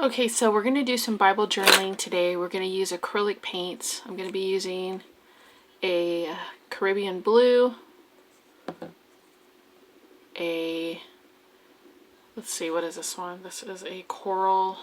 Okay, so we're going to do some Bible journaling today. We're going to use acrylic paints. I'm going to be using a Caribbean blue, let's see, what is this one? This is a Coral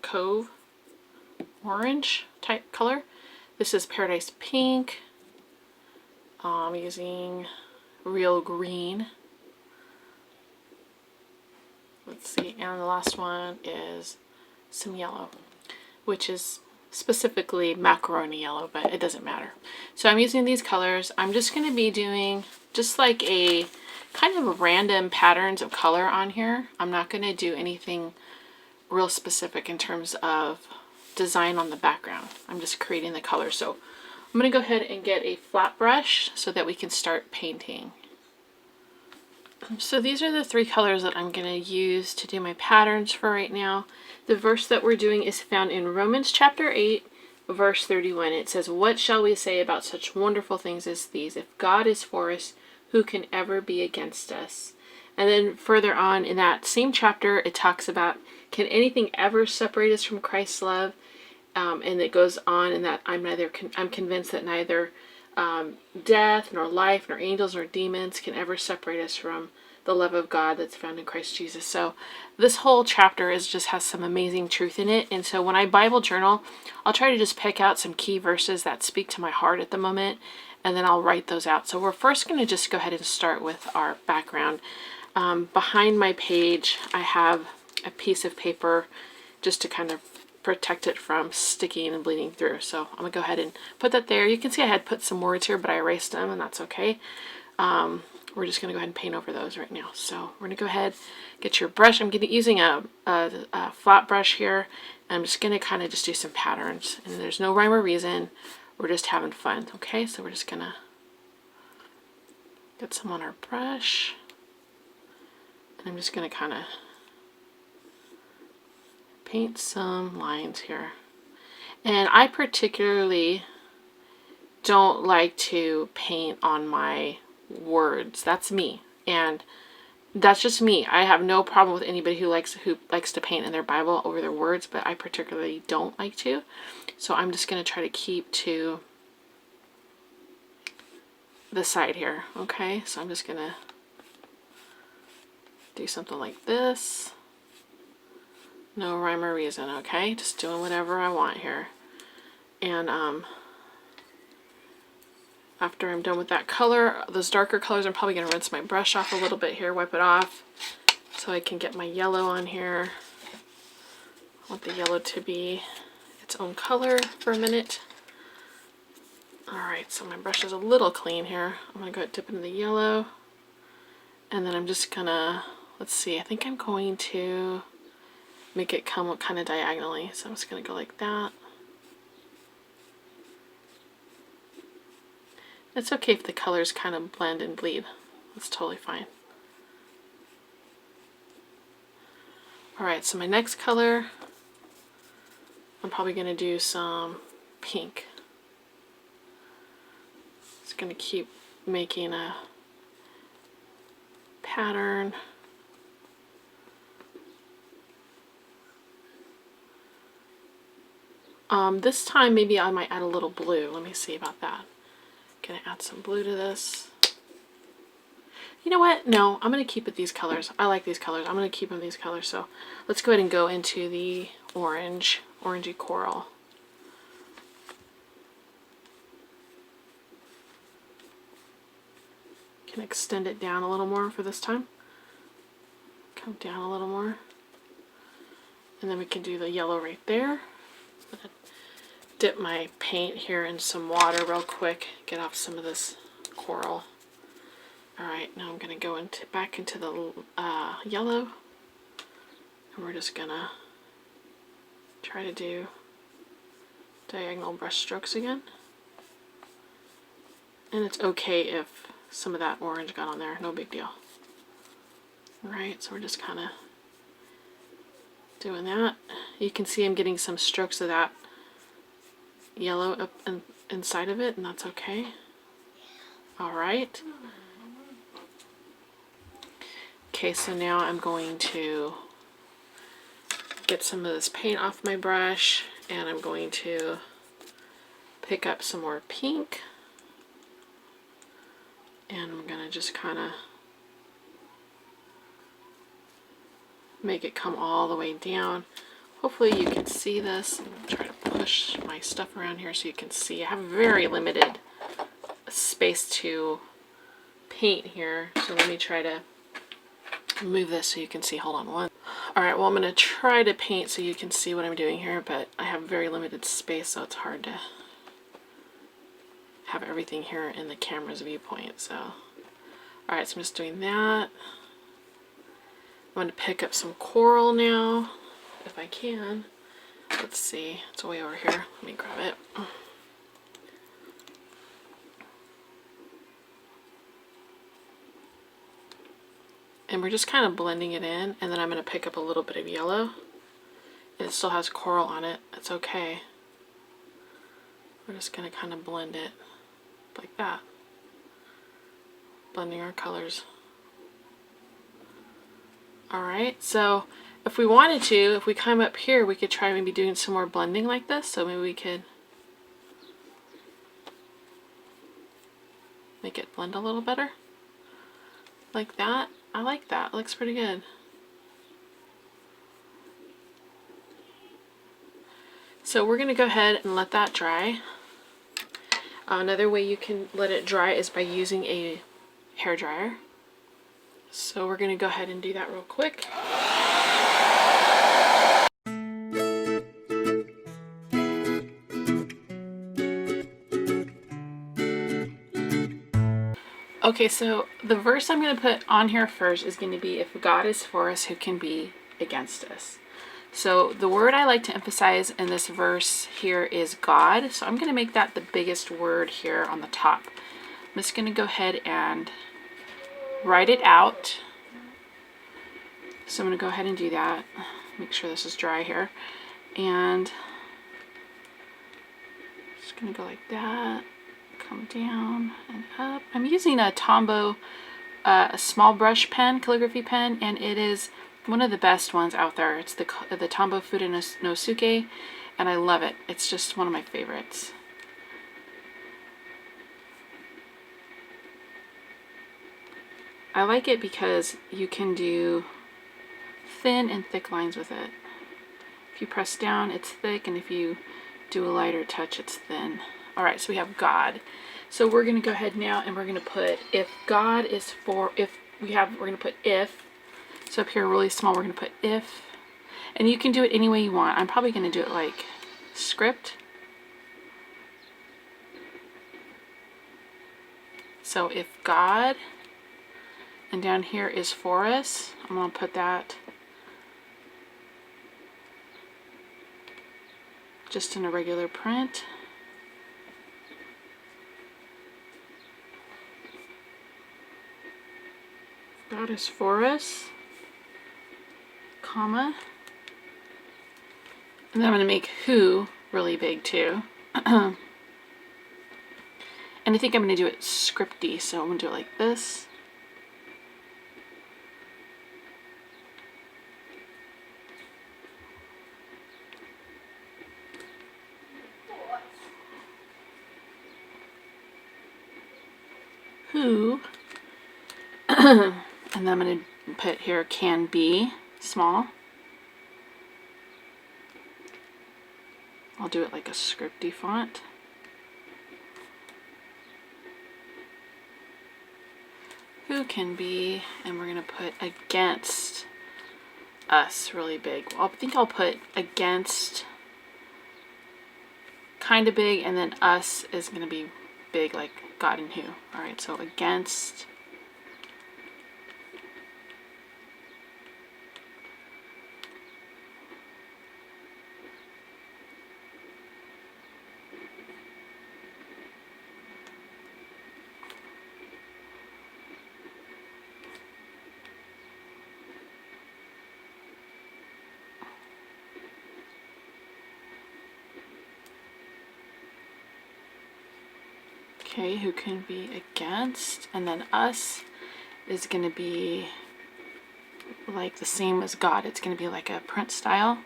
Cove orange type color. This is Paradise Pink. I'm using Real Green. Let's see, and the last one is some yellow, which is specifically macaroni yellow, but it doesn't matter. So I'm using these colors. I'm just going to be doing just like a kind of random patterns of color on here. I'm not going to do anything real specific in terms of design on the background. I'm just creating the color. So I'm going to go ahead and get a flat brush so that we can start painting. So these are the three colors that I'm going to use to do my patterns for right now. The verse that we're doing is found in Romans chapter 8, verse 31. It says, "What shall we say about such wonderful things as these? If God is for us, who can ever be against us?" And then further on in that same chapter, it talks about, can anything ever separate us from Christ's love? And it goes on in that I'm convinced that neither death, nor life, nor angels, nor demons can ever separate us from the love of God that's found in Christ Jesus. So this whole chapter just has some amazing truth in it. And so when I Bible journal, I'll try to just pick out some key verses that speak to my heart at the moment, and then I'll write those out. So we're first going to just go ahead and start with our background. Behind my page, I have a piece of paper just to kind of protect it from sticking and bleeding through. So I'm going to go ahead and put that there. You can see I had put some words here, but I erased them, and that's okay. We're just going to go ahead and paint over those right now. So we're going to go ahead, get your brush. I'm going to be using a flat brush here. And I'm just going to kind of just do some patterns. And there's no rhyme or reason. We're just having fun. Okay, so we're just going to get some on our brush. And I'm just going to kind of paint some lines here. And I particularly don't like to paint on my words. That's me. And that's just me. I have no problem with anybody who likes to paint in their Bible over their words, but I particularly don't like to. So I'm just going to try to keep to the side here. Okay, so I'm just going to do something like this. No rhyme or reason, okay? Just doing whatever I want here. And after I'm done with that color, those darker colors, I'm probably going to rinse my brush off a little bit here, wipe it off, so I can get my yellow on here. I want the yellow to be its own color for a minute. Alright, so my brush is a little clean here. I'm going to go dip into the yellow. And then I'm just going to, let's see, I think I'm going to make it come kind of diagonally. So I'm just going to go like that. It's okay if the colors kind of blend and bleed. That's totally fine. Alright, so my next color, I'm probably going to do some pink. Just going to keep making a pattern. This time maybe I might add a little blue. Let me see about that. Gonna add some blue to this. You know what? No, I'm gonna keep it these colors. I like these colors. I'm gonna keep them these colors. So let's go ahead and go into the orangey coral. Can extend it down a little more for this time. Come down a little more. And then we can do the yellow right there. Dip my paint here in some water real quick, get off some of this coral. Alright, now I'm going to go back into the yellow, and we're just going to try to do diagonal brush strokes again. And it's okay if some of that orange got on there, no big deal. Alright, so we're just kind of doing that. You can see I'm getting some strokes of that yellow up inside of it, and that's okay. Alright. Okay, so now I'm going to get some of this paint off my brush, and I'm going to pick up some more pink, and I'm gonna just kind of make it come all the way down. Hopefully you can see this. I'm gonna try to push my stuff around here so you can see. I have very limited space to paint here, so let me try to move this so you can see. Hold on one. Alright, well, I'm going to try to paint so you can see what I'm doing here, but I have very limited space, so it's hard to have everything here in the camera's viewpoint. So, alright, so I'm just doing that. I'm going to pick up some coral now, if I can. Let's see, it's way over here. Let me grab it. And we're just kind of blending it in, and then I'm going to pick up a little bit of yellow. And it still has coral on it. That's okay. We're just going to kind of blend it like that. Blending our colors. Alright, so if we wanted to, if we come up here, we could try maybe doing some more blending like this. So maybe we could make it blend a little better. Like that. I like that. It looks pretty good. So we're going to go ahead and let that dry. Another way you can let it dry is by using a hair dryer. So we're going to go ahead and do that real quick. Okay, so the verse I'm going to put on here first is going to be, if God is for us, who can be against us? So the word I like to emphasize in this verse here is God. So I'm going to make that the biggest word here on the top. I'm just going to go ahead and write it out. So I'm going to go ahead and do that. Make sure this is dry here. And just going to go like that. Come down and up. I'm using a Tombow, a small brush pen, calligraphy pen, and it is one of the best ones out there. It's the Tombow Fude no Suke, and I love it. It's just one of my favorites. I like it because you can do thin and thick lines with it. If you press down, it's thick, and if you do a lighter touch, it's thin. Alright, so we have God. So we're going to go ahead now and we're going to put, if God is for, we're going to put if. So up here really small, we're going to put if. And you can do it any way you want. I'm probably going to do it like script. So if God, and down here is for us, I'm going to put that just in a regular print. God is for us, comma, and then I'm going to make who really big too. And I think I'm going to do it scripty, so I'm going to do it like this. Who. And then I'm going to put here can be small. I'll do it like a scripty font. Who can be, and we're going to put against us really big. Well, I think I'll put against kind of big, and then us is going to be big like God and who. Alright, so against. Okay, who can be against, and then us is going to be like the same as God. It's going to be like a print style.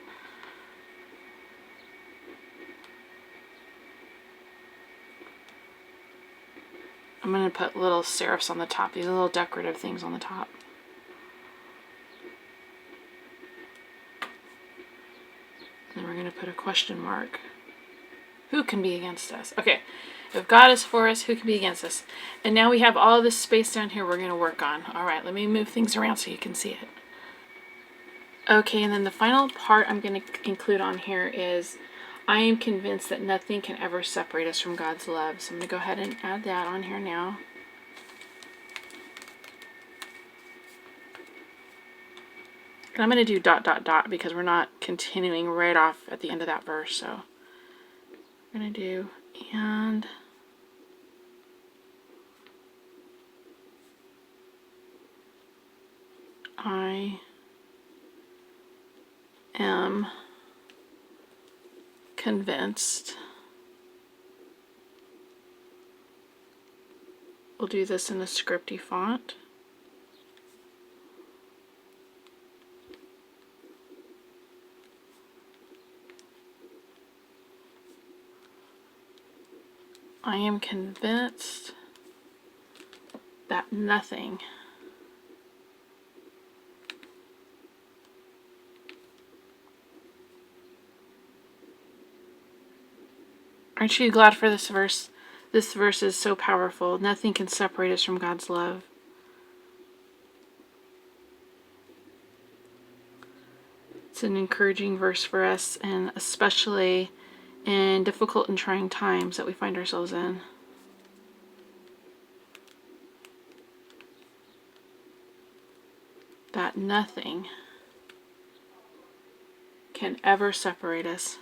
I'm going to put little serifs on the top. These are little decorative things on the top. And then we're going to put a question mark. Who can be against us? Okay, if God is for us, who can be against us? And now we have all this space down here we're going to work on. All right, let me move things around so you can see it. Okay, and then the final part I'm going to include on here is, I am convinced that nothing can ever separate us from God's love. So I'm going to go ahead and add that on here now. And I'm going to do ... because we're not continuing right off at the end of that verse. So I'm going to do, and I am convinced. We'll do this in a scripty font. I am convinced that nothing Aren't you glad for this verse? This verse is so powerful. Nothing can separate us from God's love. It's an encouraging verse for us, and especially in difficult and trying times that we find ourselves in. That nothing can ever separate us.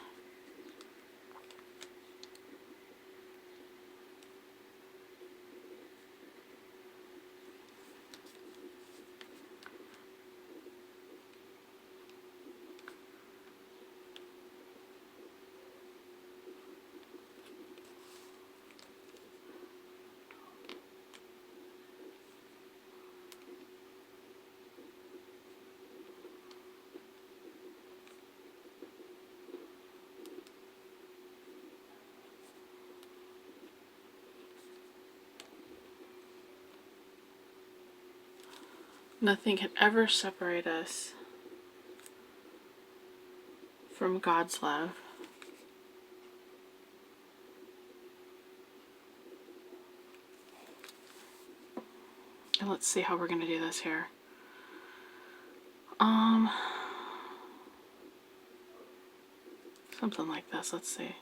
Nothing can ever separate us from God's love. And let's see how we're going to do this here. Something like this. Let's see.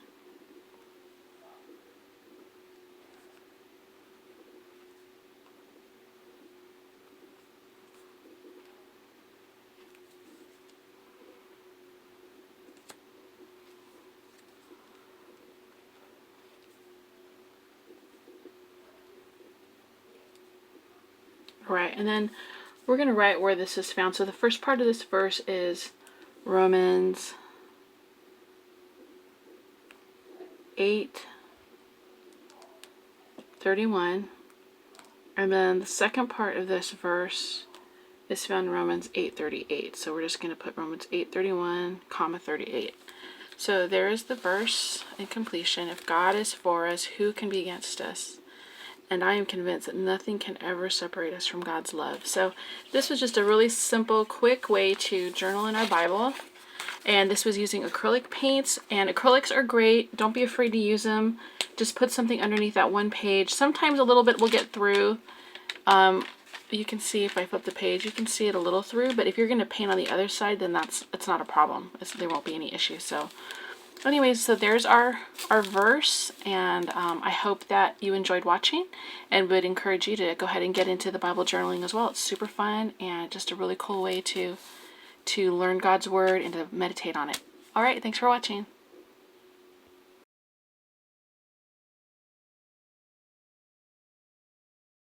Right, and then we're going to write where this is found. So the first part of this verse is Romans 8:31, and then the second part of this verse is found in Romans 8:38. So we're just going to put Romans 8:31, comma 38. So there is the verse in completion. If God is for us, who can be against us? And I am convinced that nothing can ever separate us from God's love. So this was just a really simple, quick way to journal in our Bible. And this was using acrylic paints. And acrylics are great. Don't be afraid to use them. Just put something underneath that one page. Sometimes a little bit will get through. You can see if I flip the page, you can see it a little through. But if you're going to paint on the other side, then it's not a problem. There won't be any issue. So anyways, so there's our verse, and I hope that you enjoyed watching, and would encourage you to go ahead and get into the Bible journaling as well. It's super fun and just a really cool way to learn God's Word and to meditate on it. All right, thanks for watching.